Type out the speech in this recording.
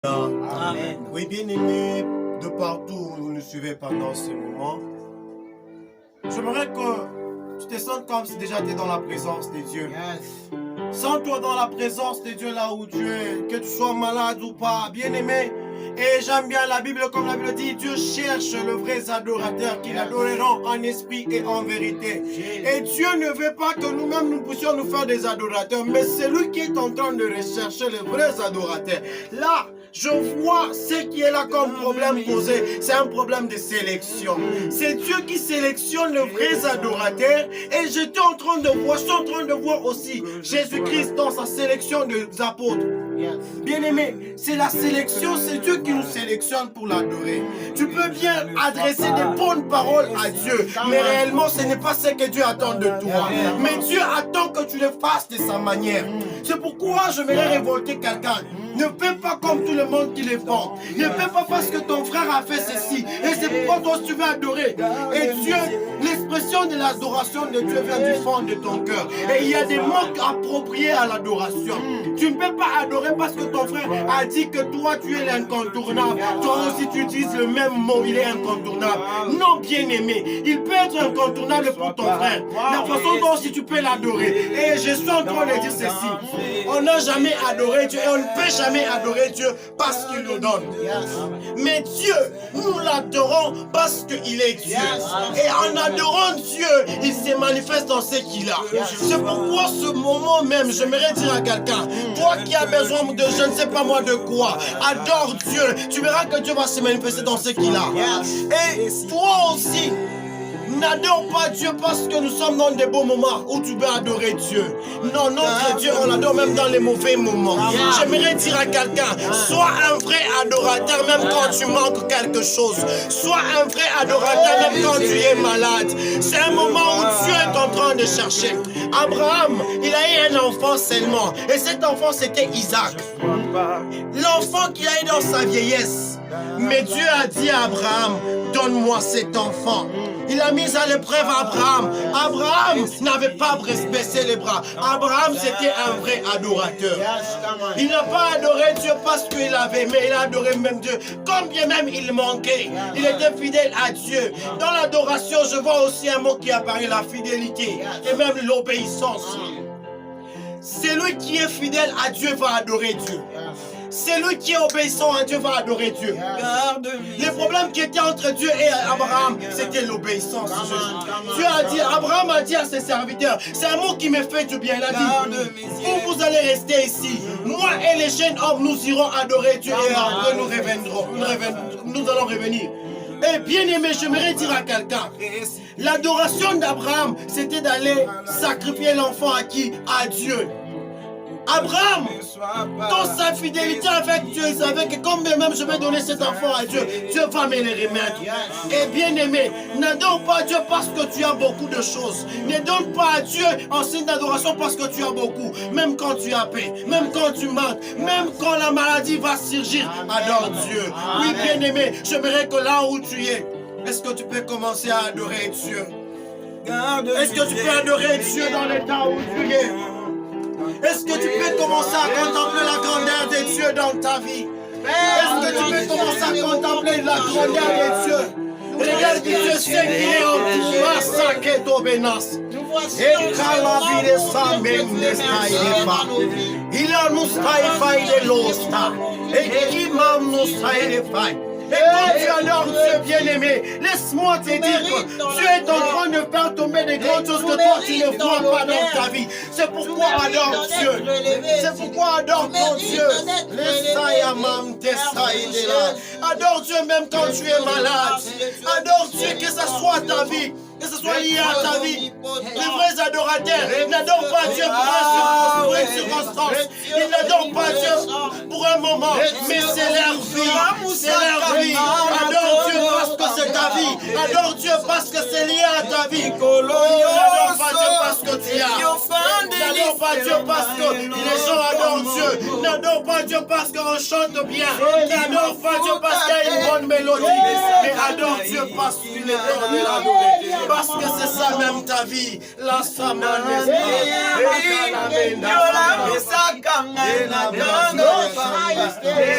Amen. Oui, bien-aimés, de partout où vous nous suivez pendant ce moment, j'aimerais que tu te sentes comme si déjà tu es dans la présence de Dieu. Yes. Sens-toi dans la présence de Dieu là où tu es, que tu sois malade ou pas, bien-aimé. Et j'aime bien la Bible, comme la Bible dit, Dieu cherche le vrai adorateur qui l'adoreront en esprit et en vérité. Et Dieu ne veut pas que nous-mêmes nous puissions nous faire des adorateurs, mais c'est lui qui est en train de rechercher les vrais adorateurs. Là, je vois ce qui est là comme problème posé, c'est un problème de sélection. C'est Dieu qui sélectionne les vrais adorateurs et j'étais en train de voir, je suis en train de voir aussi Jésus-Christ dans sa sélection des apôtres. Bien-aimé, c'est la sélection, c'est Dieu qui nous sélectionne pour l'adorer. Tu peux bien adresser des bonnes paroles à Dieu, mais réellement ce n'est pas ce que Dieu attend de toi. Mais Dieu attend que tu le fasses de sa manière. C'est pourquoi je voudrais révolter quelqu'un. Ne fais pas comme tout le monde qui le font. Ne fais pas parce que ton frère a fait ceci. Et c'est pourquoi toi tu veux adorer. Et Dieu, l'expression de l'adoration de Dieu vient du fond de ton cœur. Et il y a des mots appropriés à l'adoration. Tu ne peux pas adorer parce que ton frère a dit que toi tu es l'incontournable. Toi aussi tu utilises le même mot, il est incontournable. Non, bien-aimé, il peut être incontournable pour ton frère. La façon dont aussi tu peux l'adorer. Et je suis en train de dire ceci. On n'a jamais adoré Dieu et on ne peut jamais adorer Dieu parce qu'il nous donne. Mais Dieu, nous l'adorons parce qu'il est Dieu. Et en adorant Dieu, il se manifeste dans ce qu'il a. C'est pourquoi ce moment même, j'aimerais dire à quelqu'un, toi qui as besoin de je ne sais pas moi de quoi, adore Dieu. Tu verras que Dieu va se manifester dans ce qu'il a. Et toi aussi, n'adore pas Dieu parce que nous sommes dans des beaux moments où tu peux adorer Dieu. Non, notre Dieu, on l'adore même dans les mauvais moments. J'aimerais dire à quelqu'un, sois un vrai adorateur même quand tu manques quelque chose. Sois un vrai adorateur même quand tu es malade. C'est un moment où Dieu est en train de chercher. Abraham, il a eu un enfant seulement. Et cet enfant, c'était Isaac. L'enfant qu'il a eu dans sa vieillesse. Mais Dieu a dit à Abraham, donne-moi cet enfant. Il a mis à l'épreuve Abraham. Abraham n'avait pas baissé les bras. Abraham, c'était un vrai adorateur. Il n'a pas adoré Dieu parce qu'il avait, mais il a adoré même Dieu. Combien même il manquait. Il était fidèle à Dieu. Dans l'adoration, je vois aussi un mot qui apparaît, la fidélité. Et même l'obéissance. Celui qui est fidèle à Dieu va adorer Dieu. Celui qui est obéissant à Dieu va adorer Dieu. Le problème qui était entre Dieu et Abraham, c'était l'obéissance. Dieu a dit, Abraham a dit à ses serviteurs, c'est un mot qui me fait du bien. Il a dit, vous allez rester ici. Moi et les jeunes hommes, nous irons adorer Dieu et après nous reviendrons. Nous allons revenir. Et bien aimé, j'aimerais dire à quelqu'un, l'adoration d'Abraham, c'était d'aller sacrifier l'enfant à qui? À Dieu. Abraham, dans sa fidélité avec Dieu, il savait que comme même je vais donner cet enfant à Dieu, Dieu va me le remettre. Et bien aimé, n'adore pas Dieu parce que tu as beaucoup de choses. Ne donne pas à Dieu en signe d'adoration parce que tu as beaucoup. Même quand tu as paix, même quand tu manques, même quand la maladie va surgir, adore Dieu. Oui, bien aimé, j'aimerais que là où tu es, est-ce que tu peux commencer à adorer Dieu? Est-ce que tu peux adorer Dieu dans l'état où tu es? Est-ce que tu peux commencer à contempler la grandeur de Dieu dans ta vie? Est-ce que tu peux commencer à contempler la grandeur de Dieu? Regarde que Dieu sait qu'il est en tout massacre d'obéissance. Et calabire sa même il a nous saïfa il est l'osta. Et qui m'a nous saïfa. Et quand tu adores Dieu bien-aimé, laisse-moi te dire que Dieu est en train de faire tomber des grandes choses que toi tu ne vois pas dans ta vie. C'est pourquoi adore Dieu. C'est pourquoi adore ton Dieu. Adore Dieu même quand tu es malade. Adore Dieu que ce soit ta vie. Que ce soit lié à ta vie. Les vrais adorateurs n'adorent pas Dieu pour une circonstance. Ils n'adorent pas Dieu pour un moment. Mais c'est leur vie. C'est leur vie. Adore Dieu parce que c'est ta vie. Adore Dieu parce que c'est lié à ta vie. N'adore pas Dieu parce que tu as. N'adore pas Dieu parce que les gens adorent Dieu. N'adore pas Dieu parce qu'on chante bien. N'adore pas Dieu parce qu'il y a une bonne mélodie. Mais adore Dieu parce qu'il est éternel adoré. Parce que c'est ça même ta vie. La samane.